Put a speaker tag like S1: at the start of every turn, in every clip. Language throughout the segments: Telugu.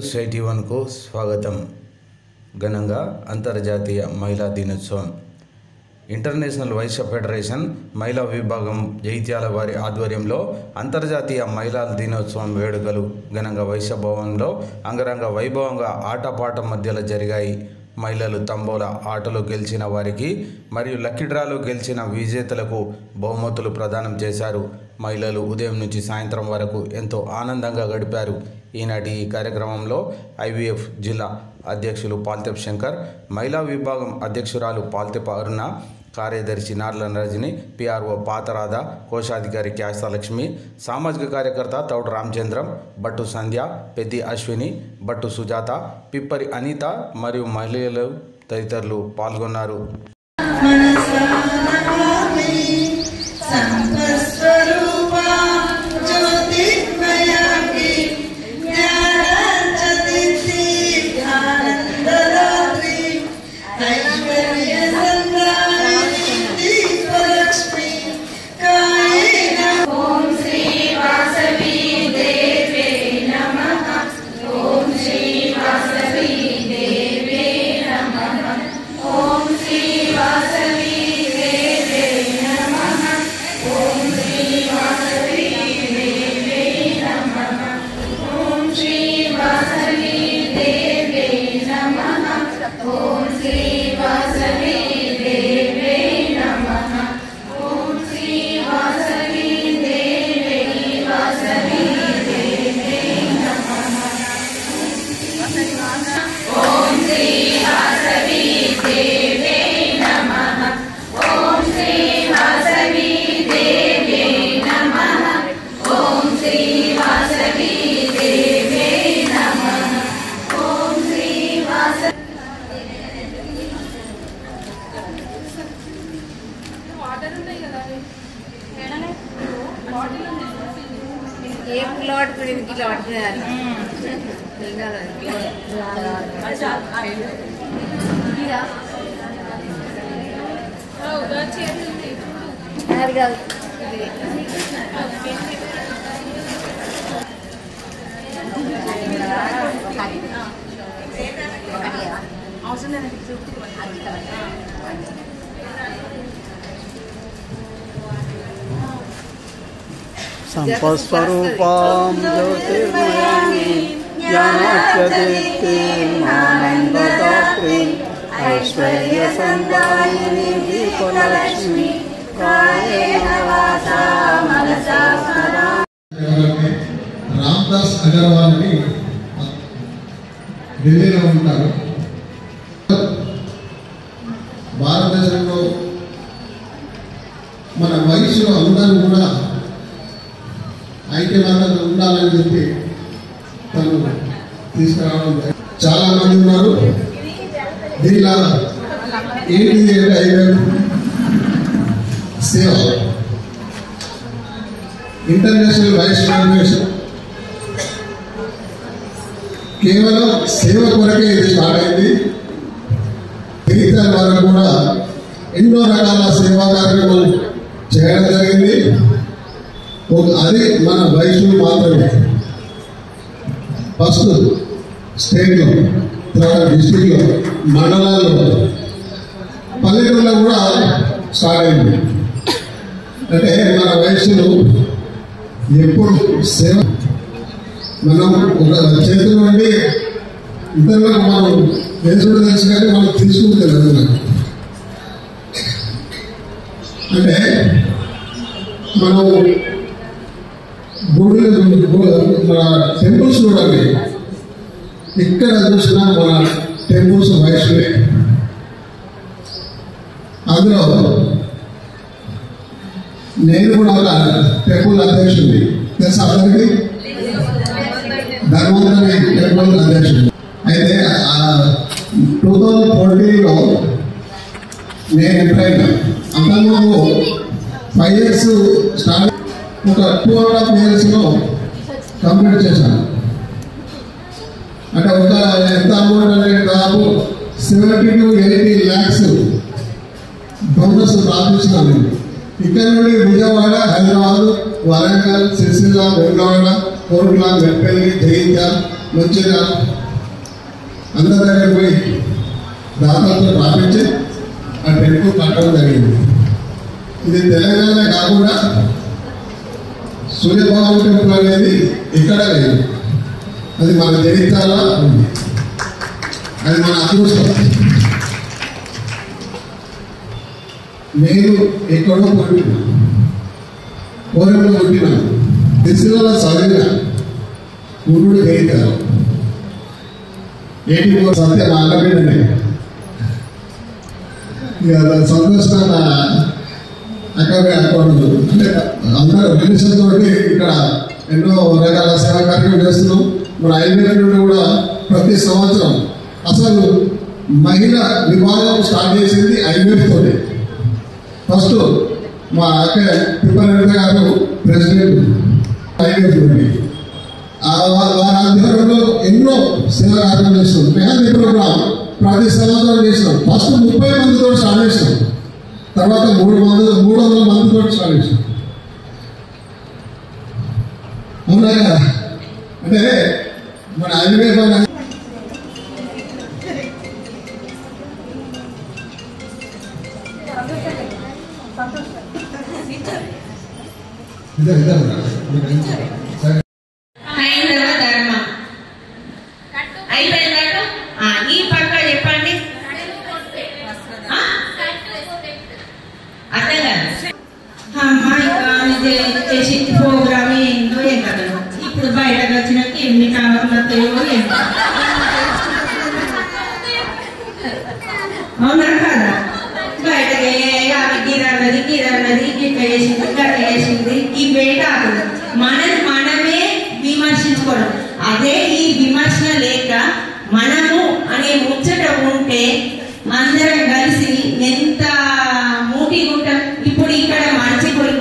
S1: కు స్వాగతం. ఘనంగా అంతర్జాతీయ మహిళా దినోత్సవం. ఇంటర్నేషనల్ వైశ్య ఫెడరేషన్ మహిళా విభాగం జైత్యాల వారి ఆధ్వర్యంలో అంతర్జాతీయ మహిళా దినోత్సవం వేడుకలు ఘనంగా వైశ్య భవన్లో అంగరంగ వైభవంగా ఆటపాట మధ్యలో జరిగాయి. మహిళలు తంబోలా ఆటలో గెలిచిన వారికి మరియు లక్కీ డ్రాలో గెలిచిన విజేతలకు బహుమతులు ప్రదానం చేశారు. మహిళలు ఉదయం నుంచి సాయంత్రం వరకు ఎంతో ఆనందంగా గడిపారు. ఈనాటి ఈ కార్యక్రమంలో IVF జిల్లా అధ్యక్షులు పాల్తెప్ శంకర్, మహిళా విభాగం అధ్యక్షురాలు పాల్తెప్ అరుణ, కార్యదర్శి నార్ల రజని, PRO పాతరాధ, కోశాధికారి క్యాస్తాలక్ష్మి, సామాజిక కార్యకర్త తౌడు రామచంద్రం, బట్టు సంధ్య, పెద్ది అశ్విని, బట్టు సుజాత, పిప్పరి అనిత మరియు మహిళలు తదితరులు పాల్గొన్నారు.
S2: సంపస్వరూపాం జ్యోతిర్మయామి జ్ఞానాఖ్యదీప్తిం ఆనందదాత్రీం ఐశ్వర్యసందాయిని దీపలక్ష్మి కాయేన వాచా మనసా స్మరామి.
S3: రామ్దాస్ అగర్వాల్ అని ఢిల్లీలో ఉంటారు. భారతదేశంలో మన వయసులో అందరూ కూడా ఐక్యమత్యంగా ఉండాలని చెప్పి తను తీసుకురావడం. చాలా మంది ఉన్నారు. దీనిలో ఏంటిది అంటే IVF సేవ, ఇంటర్నేషనల్ వైస్ ఫెడరేషన్ కేవలం సేవ కొరకే ఇది స్టార్ట్ అయింది. మిగతా వరకు కూడా ఎన్నో రకాల సేవా కార్యక్రమాలు చేయడం జరిగింది. అది మన వయసు మాత్రమే. ఫస్ట్ స్టేట్లో, తర్వాత డిస్ట్రిక్ట్లో, మండలాల్లో, పల్లెటూళ్ళలో కూడా స్టార్ట్ అయింది. అంటే మన వయసులో ఎప్పుడు సేవ మనం ఒక చేతుల నుండి ఇతరులకు మనం తెలుసుకుంటూ తెలుసు కానీ మనం తీసుకుంటలేదు. అంటే మనం మన టెంపుల్స్ చూడండి, ఇక్కడ చూసినా మన టెంపుల్స్ వయసులే. అందులో నేను కూడా ఒక టెంపుల్ అధ్యక్షుడిని, తెలుసా అందరికీ? ధర్మంతరి టెంపుల్ అధ్యక్షుడు. అయితే 2014లో నేను ఎంటర్ అయినా. అంతకుముందు 5 years స్టార్ట్, ఒక 2.5 yearsలో కంప్లీట్ చేశాను. అంటే ఒక ఎంత అమౌంట్ అంటే దాదాపు 70 to 80 lakhs డోనర్స్ ప్రార్థించినాను. ఇక్కడ నుండి విజయవాడ, హైదరాబాద్, వరంగల్, సిరిసిల్ల, వేములవాడ, కోరుట్ల, మెట్పల్లి, జగిత్యాల మంచిగా అందరి దగ్గర పోయి దాతలతో రాపించి ఆ టెంపుల్ కట్టడం జరిగింది. ఇది తెలంగాణ కాకుండా సూర్యభగవాన్ టెంపుల్ అనేది ఇక్కడ లేదు, అది మన జగిత్యాల ఉంది. అది మన అదృష్టం. నేను ఎక్కడో పుట్టిన కోరంలో పుట్టిన దిశలో చదివిన గురుడు జగిత్యాల 84 సత్య మా అన్నబిడ్డనే. ఇక సంతోషంగా అక్కడ అనుకోవడం అంటే అందరూ రిలేషన్ తోటి ఇక్కడ ఎన్నో రకాల సేవా కార్యక్రమం చేస్తున్నాం. మన ఐవీఎఫ్ నుండి కూడా ప్రతి సంవత్సరం అసలు మహిళా విభాగం స్టార్ట్ చేసింది ఐవీఎఫ్ తోటి. ఫస్ట్ మా అక్క తిప్పనరేంద్ర గారు ప్రెసిడెంట్ ఐవీఎఫ్ నుండి. వారి ఆధ్వర్యంలో ఎన్నో సేవా కార్యక్రమం చేస్తున్నాం. మెహందీ ప్రోగ్రామ్ ప్రతి సంవత్సరం చేసినాం. ఫస్ట్ 30 మందితో స్టార్ట్ చేసినాం, తర్వాత 300 మందితో స్టార్ట్ చేసినాం. అవునా? అంటే మన ఐవీఎఫ్
S4: హైందవ ధర్మం అయిపోయిందట. ఈ పక్క చెప్పండి, అర్థం కాదు. అమ్మాయి చేసి ప్రోగ్రామ్ ఏంటో ఏంటో ఇప్పుడు బయటకు వచ్చినాక ఎన్ని కావాలతాయో ఏంటో. అవునా కదా? బయటకి అవి గిరన్నది గిట్ట వేసింది గట్ట వేసింది ఈ బయట మనమే విమర్శించుకోవడం. అదే ఈ విమర్శన లేక మనము అనే ముచ్చట ఉంటే అందరం కలిసి ఎంత మూటిగా ఉంటాం. ఇప్పుడు ఇక్కడ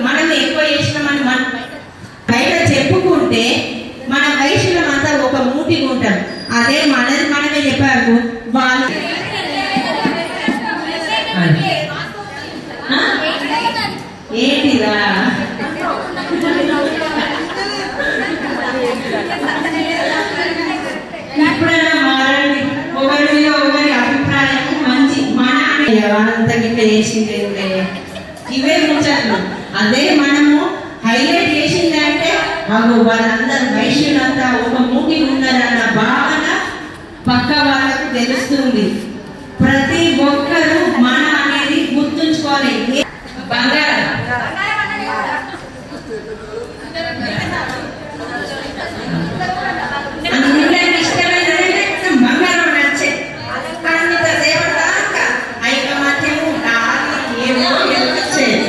S4: మనం ఎక్కువ చేసినామని మనం బయట చెప్పుకుంటే మన వయసులో అంతా ఒక మూటిగా ఉంటాం. అదే మనమే చెప్పారు వాళ్ళు ఏంటిదా ఇప్పుడైనా మారండి. ఒకరి అభిప్రాయం మంచి మన అంత గిట్ట చేసింది ఇవే ముచ్చట్లు. అదే మనము హైలైట్ చేసింది అంటే వాళ్ళందరూ వయసులంతా ఒక మూటి ఉన్నారన్న భావన పక్క వాళ్ళకు తెలుస్తుంది. ప్రతి ఒక్కరూ మన అనేది గుర్తుంచుకోవాలి. బంగారం అందరికి ఇష్టమైనది బంగారం నచ్చే అంత దేవత ఐకమత్యము ఏమో వచ్చేది.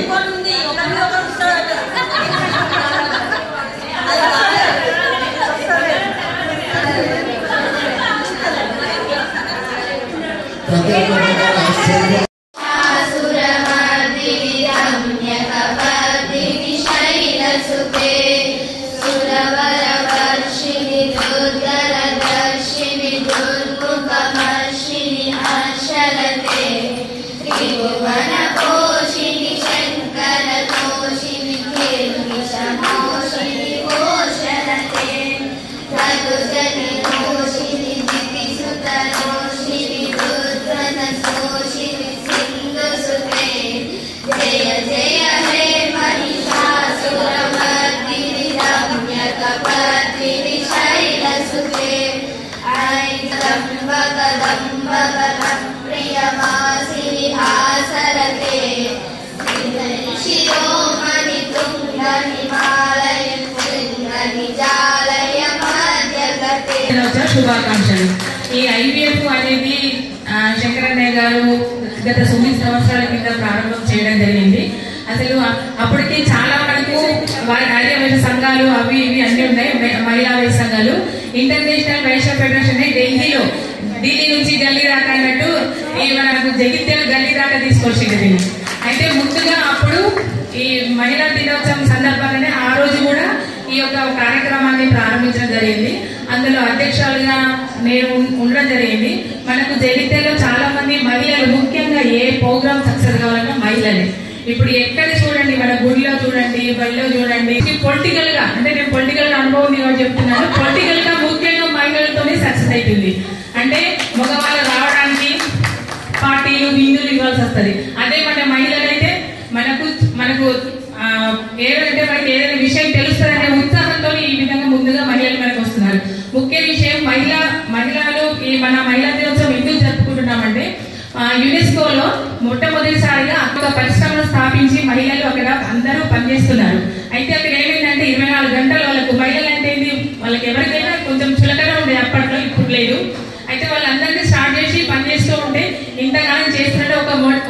S4: శుభాకాంక్షలు. ఈ ఐవీఎఫ్ అనేది శంకరన్నయ్య గారు గత 9 సంవత్సరాల కింద ప్రారంభం చేయడం జరిగింది. అసలు అప్పటికి చాలా వరకు ఆర్యవైశ్య సంఘాలు అవి ఇవి అన్ని ఉన్నాయి, మహిళా వైశ్య సంఘాలు. ఇంటర్నేషనల్ వైశ్య ఫెడరేషన్ ఢిల్లీ నుంచి గల్లీ దాకా అన్నట్టు మనకు జగిత్యాల గల్లీ దాకా తీసుకొచ్చింది. అయితే ముందుగా అప్పుడు ఈ మహిళా దినోత్సవం సందర్భంగానే ఆ రోజు కూడా ఈ యొక్క కార్యక్రమాన్ని ప్రారంభించడం జరిగింది. అందులో అధ్యక్షులుగా నేను ఉండడం జరిగింది. మనకు జగిత్యాలలో చాలా మంది మహిళలు, ముఖ్యంగా ఏ ప్రోగ్రామ్ సక్సెస్ కావాలన్నా మహిళలే. ఇప్పుడు ఎక్కడ చూడండి, మన గుడిలో చూడండి, బడిలో చూడండి, పొలిటికల్ గా అంటే నేను పొలిటికల్ గా అనుభవం చెప్తున్నాను. పొలిటికల్ గా ముఖ్యంగా మహిళలు సక్సెస్ అవుతుంది. అంటే మగవాళ్ళు రావడానికి పార్టీలు బిందులు ఇవ్వాల్సి వస్తుంది. అదే మన మహిళలైతే మనకు ఏదంటే మనకి ఏదైనా విషయం తెలుస్తుందనే ఉత్సాహంతో ఈ విధంగా ముందుగా మహిళలు మనకు వస్తున్నారు. ముఖ్య విషయం మహిళలు ఈ మన మహిళా దినోత్సవం ఎందుకు జరుపుకుంటున్నామంటే యునెస్కోలో మొట్టమొదటిసారిగా అక్కడ పరిశ్రమలు స్థాపించి మహిళలు అక్కడ అందరూ పనిచేస్తున్నారు. అయితే అక్కడ ఏమైందంటే 24 గంటలు వాళ్ళకు మహిళలు అంటే వాళ్ళకి ఎవరికైనా కొంచెం చులకన ఉండేది అప్పట్లో, ఇప్పుడు లేదు. అయితే వాళ్ళందరినీ స్టార్ట్ చేసి పనిచేస్తూ ఉంటే ఇంతకాలం చేస్తున్నట్టు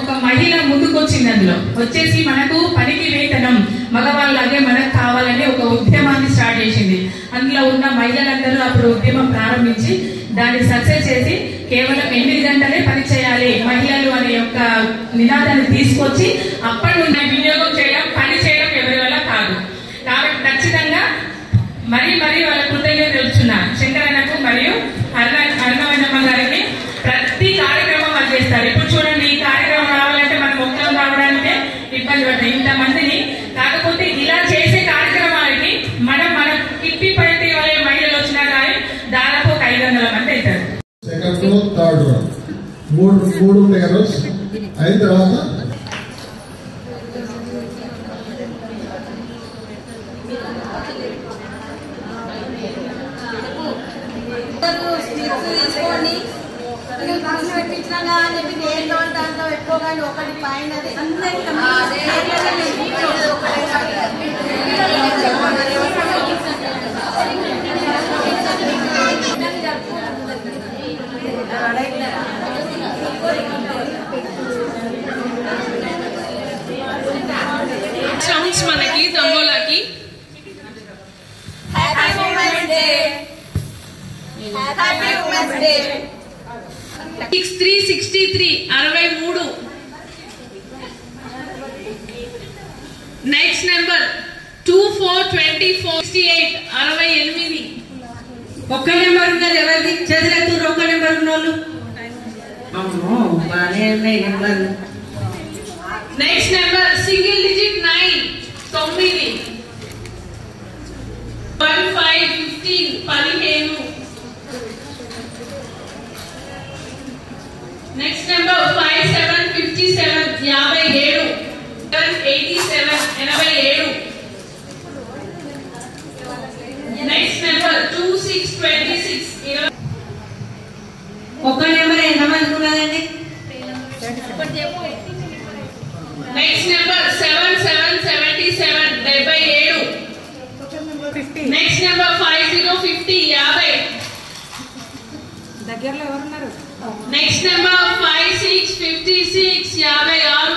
S4: ఒక మహిళ ముందుకు వచ్చింది. అందులో వచ్చేసి మనకు పనికి వేతనం మగవాళ్ళలాగే మనకు కావాలని ఒక ఉద్యమాన్ని స్టార్ట్ చేసింది. అందులో ఉన్న మహిళలందరూ అప్పుడు ఉద్యమం ప్రారంభించి దాన్ని సక్సెస్ చేసి కేవలం 8 గంటలే పని చేయాలి మహిళలు అనే యొక్క నినాదాన్ని తీసుకొచ్చి అప్పటి నుండి వినియోగం చేయడం, పని చేయడం ఎవరి వల్ల కాదు. కాబట్టి ఖచ్చితంగా మరీ వాళ్ళ కృతజ్ఞత తెలుస్తున్నారు శంకరన్నకు మరియు అరుణవన్నమ్మ గారికి. ప్రతి కార్యక్రమం వాళ్ళు చేస్తారు. ఇప్పుడు చూడండి, ఈ కార్యక్రమం రావాలంటే మనం ఒక్కరం రావడానికే ఇబ్బంది పడతాయి ఇంతమందిని. కాకపోతే ఇలా చేసే కార్యక్రమాలకి మన కిట్టి పడితే వాళ్ళ మహిళలు వచ్చినా కానీ దాదాపు 500 మంది అవుతారు.
S3: సెకండ్ రో, థర్డ్ రో, మూడు పేర్స్ అయిన తర్వాత
S2: తీసుకోండి. పెట్టించినా కానీ దేంట్లో దాంట్లో పెట్టుకోగానే ఒకటి పైన
S4: మనకి తంబోలాకి
S2: happy women's day.
S4: 6363 63. Next number 2424 68 68.
S5: ఒక్క నెంబర్ ఉన్నది ఎవరిది? చేతులెత్తురు. ఒక్క నెంబర్ ఉన్న వాళ్ళు. అమ్మో బాగానే ఉన్నాయి number.
S4: Next number single digit 9 9. 1515 15. Next number 5757 57. 87 87. Next number 2626 20.
S5: ఒక్క నెంబర్ ఎంతమంది ఉన్నదండి?
S4: Next number 7777 77. Next number 5050 50.
S5: దగ్గరలో ఎవరున్నారు?
S4: Next number 5656 56.